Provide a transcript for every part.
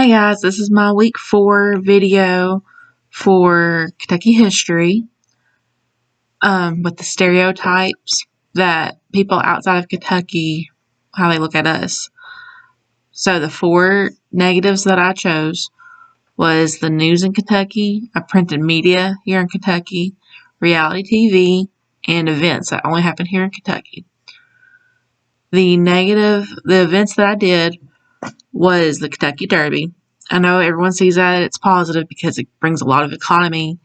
Hey guys, this is my week 4 video for Kentucky history with the stereotypes that people outside of Kentucky, how they look at us. So the 4 negatives that I chose was the news in Kentucky, a printed media here in Kentucky, reality TV, and events that only happen here in Kentucky. The events that I did was the Kentucky Derby. I know everyone sees that it's positive because it brings a lot of economy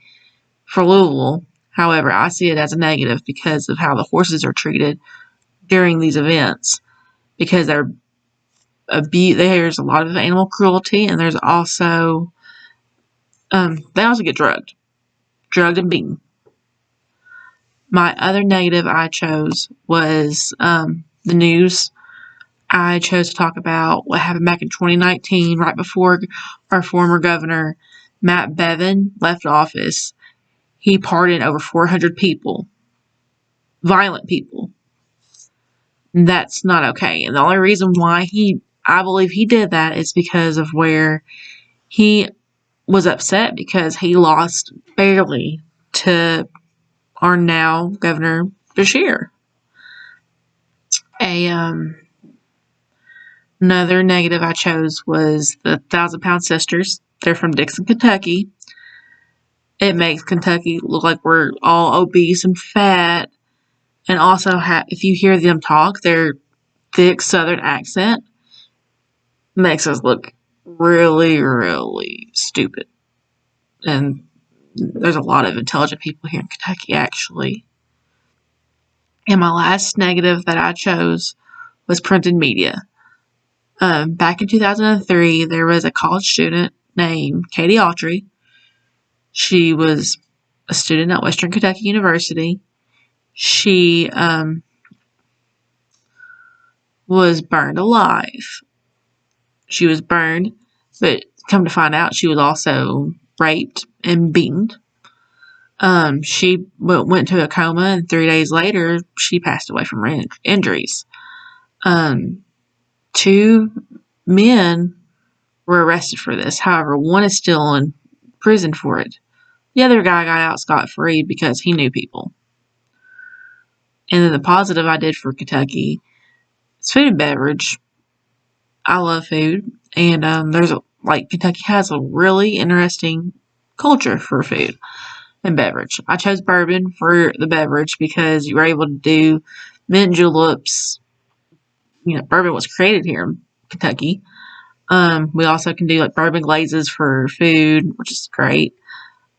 for Louisville. However, I see it as a negative because of how the horses are treated during these events. Because there's a lot of animal cruelty, and there's also they also get drugged and beaten. My other negative I chose was the news. I chose to talk about what happened back in 2019, right before our former governor, Matt Bevin, left office. He pardoned over 400 people, violent people. And that's not okay. And the only reason why I believe he did that is because of where he was upset because he lost barely to our now Governor Beshear. Another negative I chose was the 1,000-pound sisters. They're from Dixon, Kentucky. It makes Kentucky look like we're all obese and fat. And also, if you hear them talk, their thick southern accent makes us look really, really stupid. And there's a lot of intelligent people here in Kentucky, actually. And my last negative that I chose was printed media. Back in 2003, there was a college student named Katie Autry. She was a student at Western Kentucky University. She was burned alive. She was burned, but come to find out, she was also raped and beaten. She went to a coma, and 3 days later, she passed away from her injuries. 2 men were arrested for this. However, one is still in prison for it. The other guy got out scot-free because he knew people. And then the positive I did for Kentucky is food and beverage. I love food, and Kentucky has a really interesting culture for food and beverage. I chose bourbon for the beverage because you were able to do mint juleps. Bourbon was created here in Kentucky. We also can do bourbon glazes for food, which is great.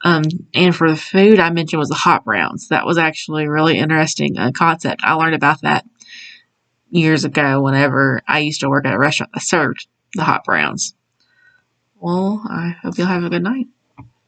And for the food I mentioned was the hot browns. That was actually a really interesting concept. I learned about that years ago whenever I used to work at a restaurant that served the hot browns. Well, I hope you'll have a good night.